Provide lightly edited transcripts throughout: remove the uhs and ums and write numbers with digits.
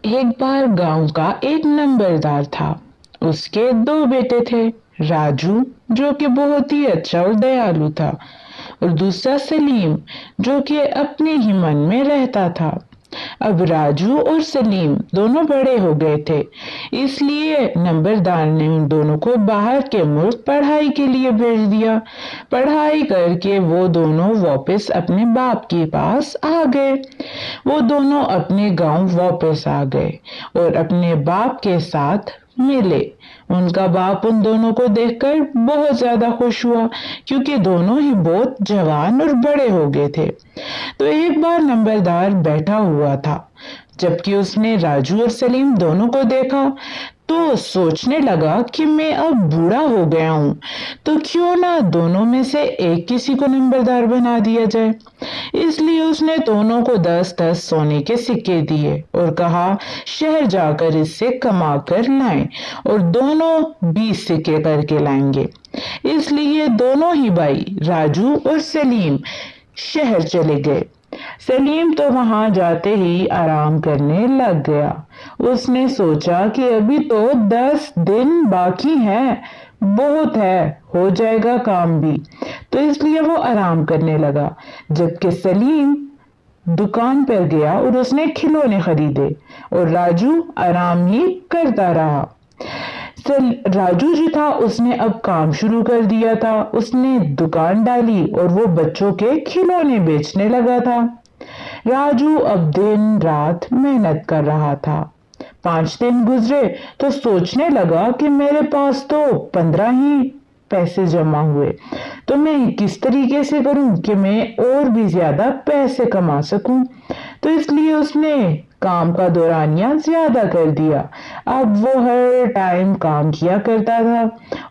ایک بار گاؤں کا ایک نمبردار تھا۔ اس کے دو بیٹے تھے، راجو جو کہ بہت ہی اچھا اور دیالو تھا، اور دوسرا سلیم جو کہ اپنے ہی من میں رہتا تھا۔ اب راجو اور سلیم دونوں بڑے ہو گئے تھے، اس لیے نمبردار نے ان دونوں کو باہر کے ملک پڑھائی کے لیے بھیج دیا۔ پڑھائی کر کے وہ دونوں واپس اپنے باپ کے پاس آ گئے۔ وہ دونوں اپنے گاؤں واپس آ گئے اور اپنے باپ کے ساتھ ملے۔ ان کا باپ ان دونوں کو دیکھ کر بہت زیادہ خوش ہوا، کیونکہ دونوں ہی بہت جوان اور بڑے ہو گئے تھے۔ تو ایک بار نمبردار بیٹھا ہوا تھا، جبکہ اس نے راجو اور سلیم دونوں کو دیکھا تو سوچنے لگا کہ میں اب بوڑھا ہو گیا ہوں، تو کیوں نہ دونوں میں سے ایک کسی کو نمبردار بنا دیا جائے۔ اس لیے اس نے دونوں کو 10 سونے کے سکے دیے اور کہا شہر جا کر اس سے کما کر لائیں، اور دونوں 20 سکے کر کے لائیں گے۔ اس لیے دونوں ہی بھائی راجو اور سلیم شہر چلے گئے۔ سلیم تو وہاں جاتے ہی آرام کرنے لگ گیا۔ اس نے سوچا کہ ابھی تو 10 دن باقی ہیں، بہت ہے، ہو جائے گا کام بھی، تو اس لیے وہ آرام کرنے لگا۔ جبکہ سلیم دکان پر گیا اور اس نے کھلونے خریدے، اور راجو آرام ہی کرتا رہا۔ راجو جو تھا اس نے اب کام شروع کر دیا تھا۔ اس نے دکان ڈالی اور وہ بچوں کے کھلونے بیچنے لگا تھا۔ راجو اب دن رات محنت کر رہا تھا۔ 5 دن گزرے تو سوچنے لگا کہ میرے پاس تو 15 ہی پیسے جمع ہوئے، تو میں کس طریقے سے کروں کہ میں اور بھی زیادہ پیسے کما سکوں۔ تو اس لیے اس نے کام کا دورانیہ زیادہ کر دیا۔ اب وہ ہر ٹائم کام کیا کرتا تھا،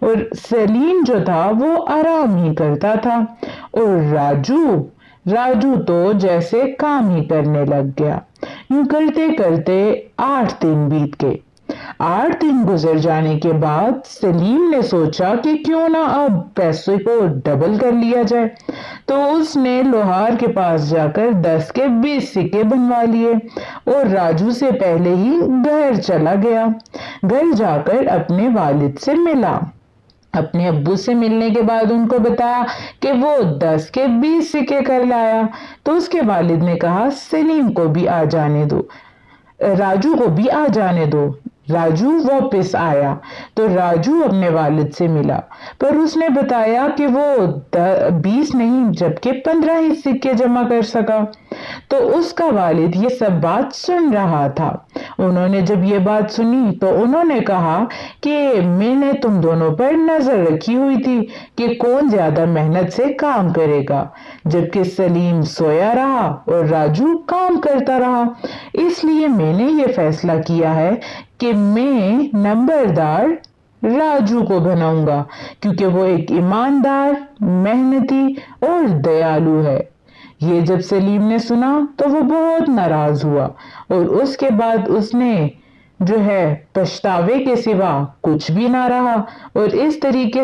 اور سلیم جو تھا وہ آرام ہی کرتا تھا، اور راجو تو جیسے کام ہی کرنے لگ گیا۔ یوں کرتے کرتے 8 دن بیت گئے۔ 8 دن گزر جانے کے بعد سلیم نے سوچا کہ کیوں نہ اب پیسے کو ڈبل کر لیا جائے، تو اس نے لوہار کے پاس جا کر 10 کے 20 سکے بنوا لیے، اور راجو سے پہلے ہی گھر چلا گیا۔ گھر جا کر اپنے والد سے ملا۔ اپنے ابو سے ملنے کے بعد ان کو بتایا کہ وہ 10 کے 20 سکے کر لایا۔ تو اس کے والد نے کہا سلیم کو بھی آ جانے دو، راجو کو بھی آ جانے دو۔ راجو واپس آیا تو راجو اپنے والد سے ملا، پر اس نے بتایا کہ وہ 20 نہیں جبکہ 15 ہی سکے جمع کر سکا۔ تو اس کا والد یہ سب بات سن رہا تھا۔ انہوں نے جب یہ بات سنی تو انہوں نے کہا کہ میں نے تم دونوں پر نظر رکھی ہوئی تھی کہ کون زیادہ محنت سے کام کرے گا، جبکہ سلیم سویا رہا اور راجو کام کرتا رہا۔ اس لیے میں نے یہ فیصلہ کیا ہے کہ میں نمبردار راجو کو بناؤں گا، کیونکہ وہ ایک ایماندار، محنتی اور دیالو ہے۔ یہ جب سلیم نے سنا تو وہ بہت ناراض ہوا، اور اس کے بعد اس نے جو ہے پچھتاوے کے سوا کچھ بھی نہ رہا، اور اس طریقے